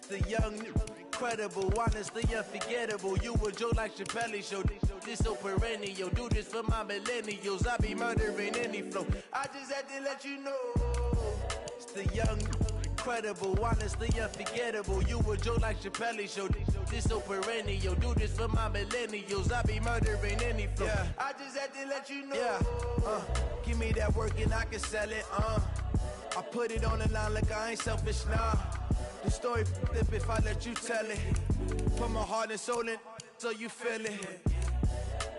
The young, incredible, honestly unforgettable. You a Joe like Chappelle show. This so perennial. Do this for my millennials. I be murdering any flow. I just had to let you know. It's the young, incredible, honestly unforgettable. You a Joe like Chappelle show. This so perennial. Do this for my millennials. I be murdering any flow. Yeah. I just had to let you know. Yeah. Give me that work and I can sell it. I put it on the line like I ain't selfish, nah. The story flip if I let you tell it. Put my heart and soul in so you feel it.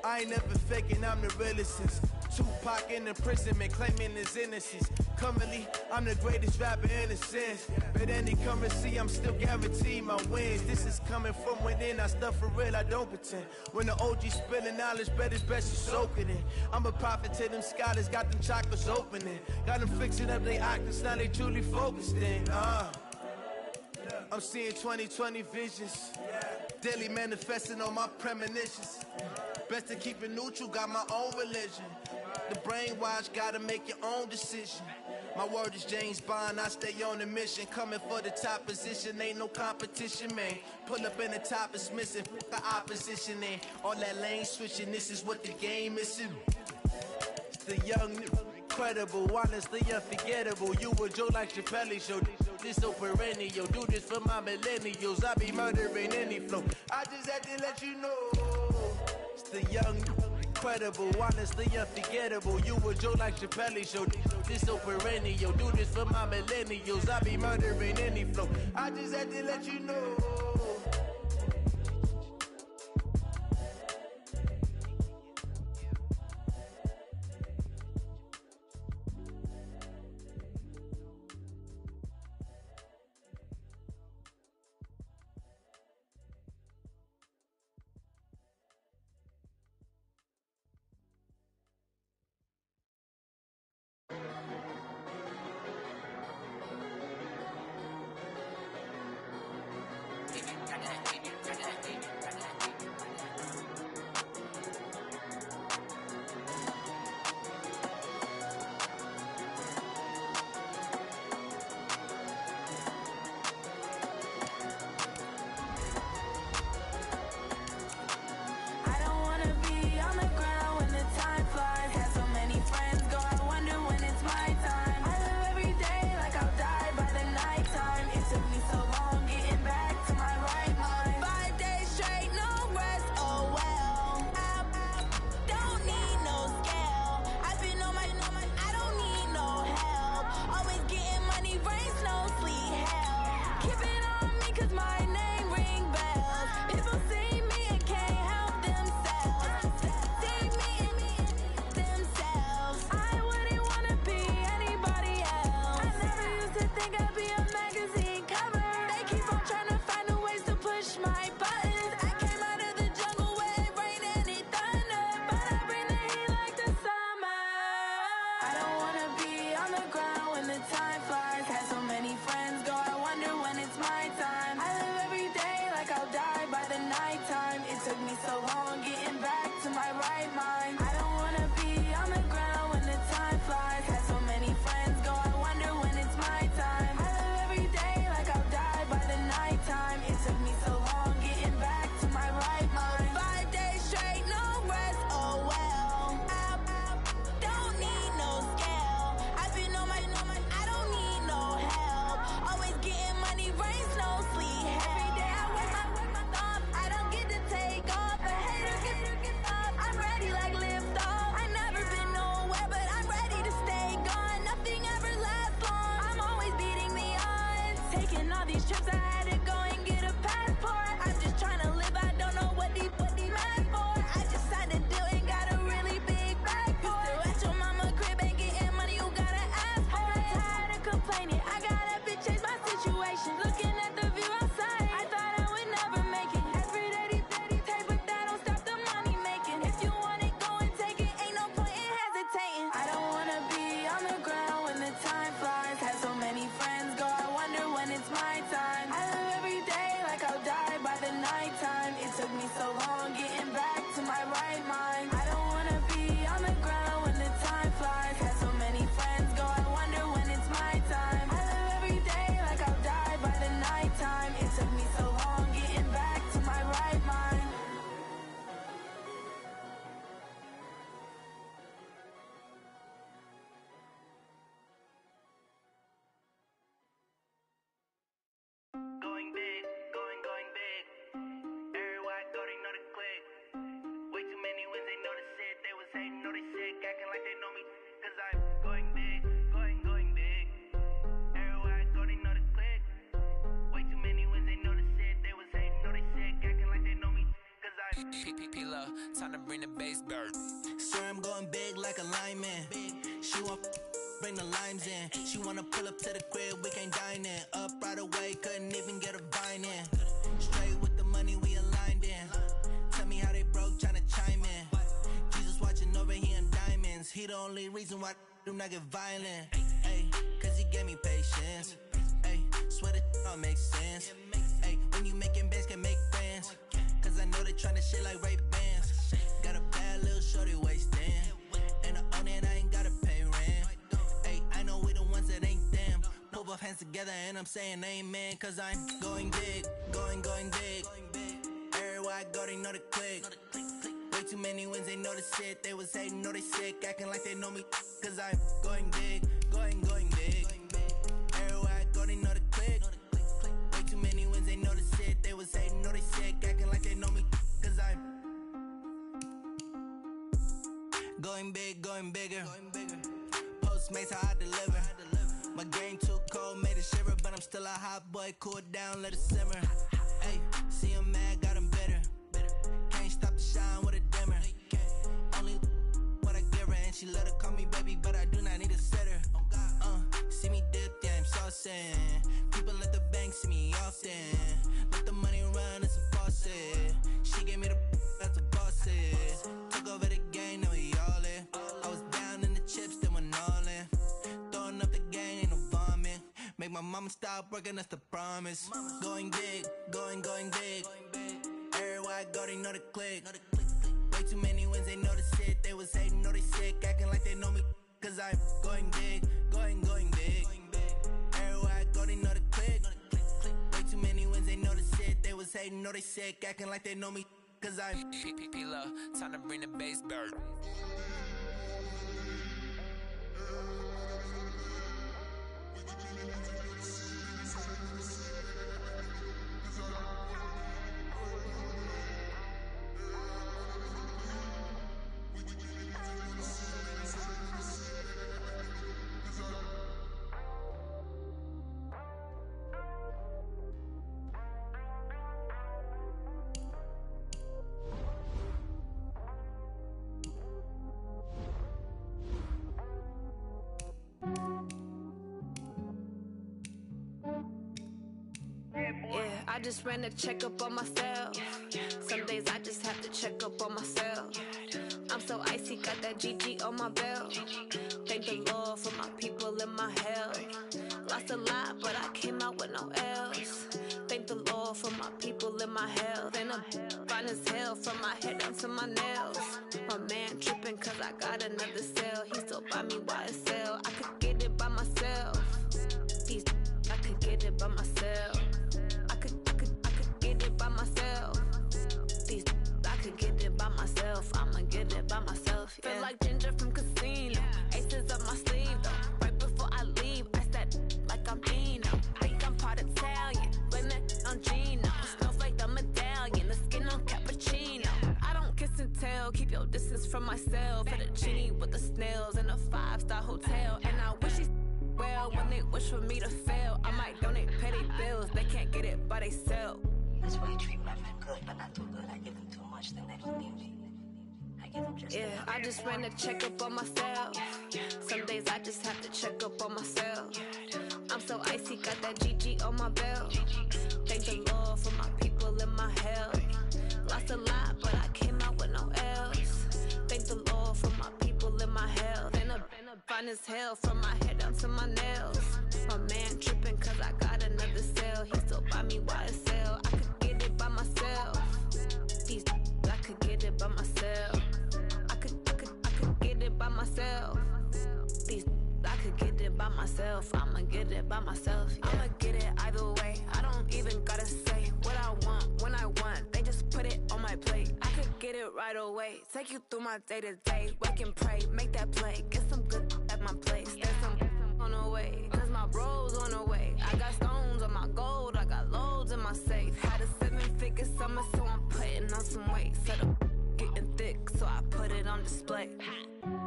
I ain't never faking, I'm the realest since Tupac in imprisonment, claiming his innocence. Currently, I'm the greatest rapper in a sense. But any currency, I'm still guaranteed my wins. This is coming from within, I stuff for real, I don't pretend. When the OG spilling knowledge, bet it's best you soak it in. I'm a prophet to them scholars, got them chakras opening. Got them fixing up they octaves, now they truly focused in. I'm seeing 2020 visions, daily manifesting on my premonitions. Best to keep it neutral, got my own religion. The brainwash, gotta make your own decision. My word is James Bond, I stay on the mission. Coming for the top position, ain't no competition, man. Pull up in the top, it's missing, the opposition ain't. All that lane switching, this is what the game is. It's the young, incredible, honestly unforgettable. You a Joe like Chappelle show. This so perennial. Do this for my millennials. I be murdering any flow. I just had to let you know. It's the young, incredible, honestly unforgettable. You a Joe like Chappelle show. This so perennial. Do this for my millennials. I be murdering any flow. I just had to let you know. Took me so long getting back to my right mind. I don't wanna be on Time to bring the bass bird. Sir, I'm going big like a lineman. She want bring the limes in. She wanna pull up to the crib, we can't dine in. Up right away, couldn't even get a vine in. Straight with the money we aligned in. Tell me how they broke, tryna chime in. Jesus watching over here in diamonds. He the only reason why do not get violent. Ay, cause he gave me patience. Ay, swear that all makes sense. Ay, when you making bands, can make friends. Cause I know they tryna shit like Ray-Bans. Got a bad little shorty wasting. And I own it, I ain't gotta pay rent. Ay, I know we the ones that ain't them. Pull both hands together and I'm saying amen. Cause I'm going big, going big. Everywhere I go, they know the click. Way too many wins, they know the shit. They was hating, know they sick, acting like they know me. Cause I'm going big, going big. Everywhere I go, they know the click. Way too many wins, they know the shit. They was hating, know they sick, acting like they know me. Cause I'm going big, going bigger. Postmates, how I deliver. My game too cold, made it shiver. But I'm still a hot boy, cool it down, let it simmer. Hey, see him mad, got him bitter. Can't stop the shine with a dimmer. Only what I give her, and she let her call me baby, but I do not need a sitter. See me dip, yeah, I'm saucing. People at the bank see me often. Let the money run, it's a faucet. She gave me the that's a boss it. Took over the game, now we all in. I was down in the chips, then went all in. Throwing up the game, ain't no vomit. Make my mama stop working, that's the promise. Going big, going big. Everywhere I go, they know the click. Way too many wins, they know the shit. They was hating, know they sick, acting like they know me. Cause I'm going big, going big. Everywhere I go, they know the click. Way too many wins, they know the shit. They was hating, know they sick, acting like they know me. Cause I'm time to bring the bass bird. Yeah, I just ran a checkup on myself. Some days I just have to check up on myself. I'm so icy, got that GG on my belt. Thank the Lord for my people and my health. Lost a lot, but I came out with no L's. Thank the Lord for my people and my health. And I'm fine as hell from my head down to my nails. My man tripping cause I got another cell. He still buy me YSL. I could get it by myself. These I could get it by myself. I could get it by myself. These I could get it by myself. I'ma get it by myself. Yeah. Feel like Ginger from Casino. Aces up my sleeve though. Right before I leave, I said like I'm Dino. Think I'm part Italian, blame that on Gino. Smells like the medallion, the skin on cappuccino. I don't kiss and tell, keep your distance from myself. At a genie with the snails in a 5-star hotel. And I wish he's well when they wish for me to fail. I might donate petty bills, they can't get it by they sell. That's why you treat my friend good, but not too good. I give them too much, then they don't need me. I give them just enough. I just ran a checkup on myself. Some days I just have to check up on myself. I'm so icy, got that GG on my belt. Thank the Lord for my people and my health. Lost a lot, but I came out with no L's. Thank the Lord for my people and my health. And I'm fine as hell from my head down to my nails. My man tripping cause I got another cell. He still buy me YSL. I could get it by myself. These I could get it by myself. I could get it by myself. These I could get it by myself. I'ma get it by myself. Yeah. I'ma get it either way. I don't even gotta say what I want when I want. They just put it on my plate. I could get it right away. Take you through my day to day. Wake and pray, make that play. Get some good at my place. There's some on the way, cause my bro's on the way. I got stones on my gold, I got loads in my safe. Had a 7-figure summer, so I'm putting on some weight. Set up getting thick, so I put it on display.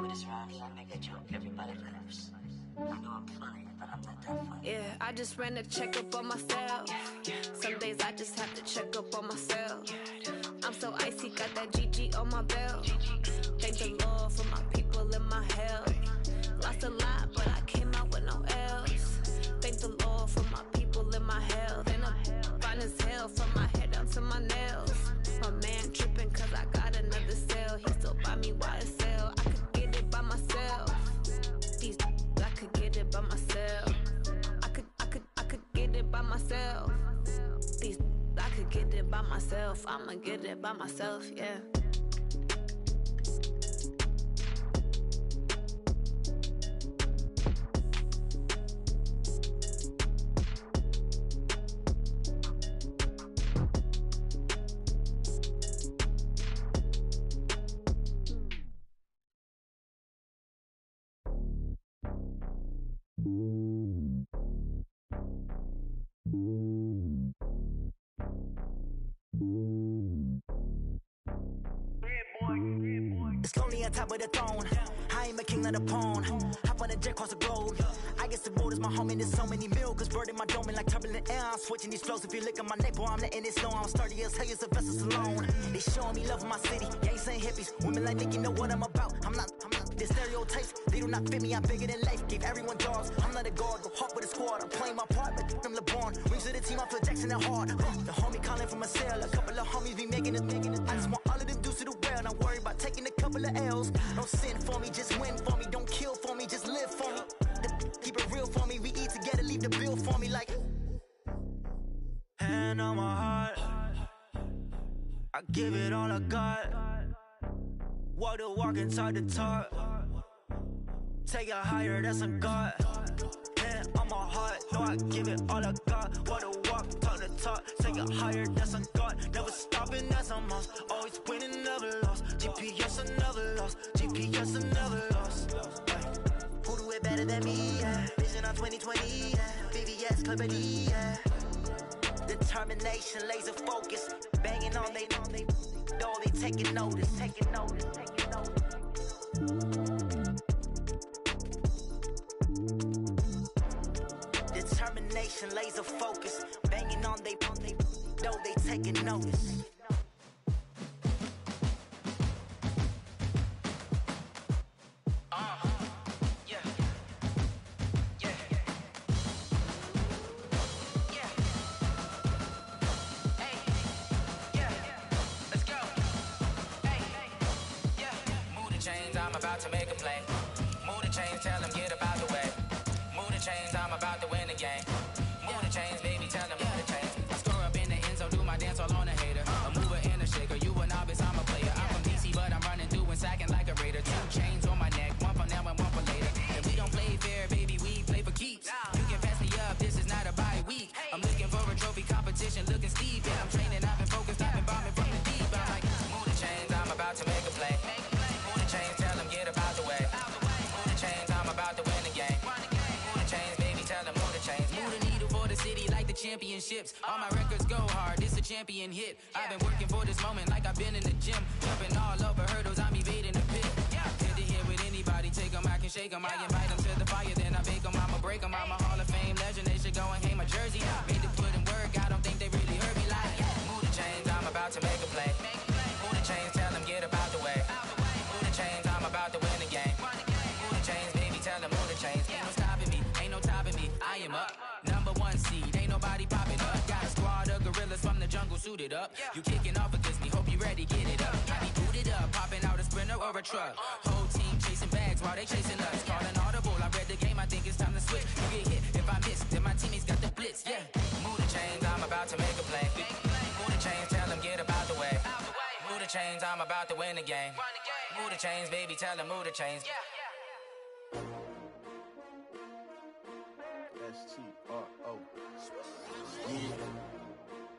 With this round, I make a joke, everybody laughs. I know I'm funny, but I'm not that funny. Yeah, I just ran a checkup on myself. Some days I just have to check up on myself. I'm so icy, got that GG on my belt. Thank the Lord for my people and my health. Lost a lot, but I came out with no L's. Thank the Lord for my people and my health. And I'm fine as hell from my head down to my nails. My man tripping cause I got another cell. He still buy me YSL. I could get it by myself. These I could get it by myself. I could get it by myself. These I could get it by myself. I'ma get it by myself, yeah. It's lonely on top of the throne. I ain't a king of the pawn. Hop on a jet across the globe. I guess the road is my home and there's so many milkers burning my dome like turbulent air. I'm switching these flows. If you look at my neck, boy, I'm letting it slow. I'm sturdy as hell as a vessel alone. They showing me love in my city. Gangs ain't hippies. Women like Nick, you know what I'm about. I'm not. The stereotypes, they do not fit me. I'm bigger than life. Gave everyone jobs. I'm not a guard. Go hard with a squad. I'm playing my part, but I'm LeBron. Rings to the team. I feel Jackson and hard. The homie calling from a cell. A couple of homies be making it. I just want all of them dudes to the well. Not worry about taking a couple of L's. Don't sin for me, just win for me. Don't kill for me, just live for me. Keep it real for me. We eat together, leave the bill for me like. Hand on my heart, I give it all I got. Walk the walk and talk the talk. Take it higher, that's a God. Hand on my heart, no, I give it all I got. Walk the walk, talk the talk. Take it higher, that's a God. Never stopping, that's a must. Always winning, never lost. GPS, I never lost. GPS, I never lost. Who do it better than me? Yeah. Vision on 2020. Yeah. VVS, Clippity. Yeah. Determination, laser focus. Banging on they door, they taking notice. Taking notice. Taking notice. Determination, laser focus. Banging on they door, they taking notice. To make a play. Move the chains, tell them get up out the way. Move the chains, I'm about to win the game. Move the chains, baby, tell them move the chains. I score up in the end zone, do my dance all on a hater. A mover and a shaker, you a novice, I'm a player. I'm from DC, but I'm running through and sacking like a raider. 2 chains on my neck, one for now and one for later. And we don't play fair, baby, we play for keeps. You can pass me up, this is not a bye week. I'm looking for a trophy competition, looking steep. Yeah, I'm training, I've been focused, I've been bombing from the deep. I'm like, move the chains, I'm about to make a play. Move the chains, tell them get up out the way. Move the chains, I'm about to win the game. Move the chains, baby, tell them move the chains. Move the needle for the city like the championships. All my records go hard, this a champion hit. I've been working for this moment like I've been in the gym. Jumping all over hurdles, I'm evading the pit. Head to head with anybody, take them, I can shake them. I invite them to the fire, then I bake them, I'ma break them. I'm a Hall of Fame legend, they should go and hang my jersey. Made to put in work, I don't think they really heard me like. Move the chains, I'm about to make a play. Move the chains, tell them get up out the way. Move the chains, I'm about to win the game. Move the chains, baby, tell them move the chains. Ain't no stopping me, ain't no topping me. I am up, number 1 seed, ain't nobody popping up. Got a squad of gorillas from the jungle suited up. You kicking off against me, hope you ready, get it up. I be booted up, popping out a sprinter or a truck. Whole team chasing bags while they chasing us. Calling audible, I read the game, I think it's time to switch. You get hit, if I miss, then my teammates got the blitz, yeah. Move the chains, I'm about to make a play. Move the chains, tell them get up out the way. Move the chains, I'm about to win the game. Move the chains, baby, tell them move the chains. S-T-R-O.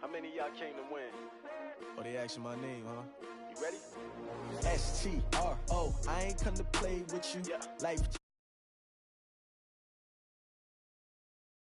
How many of y'all came to win? Oh, they asking my name, huh? You ready? S-T-R-O. I ain't come to play with you. Life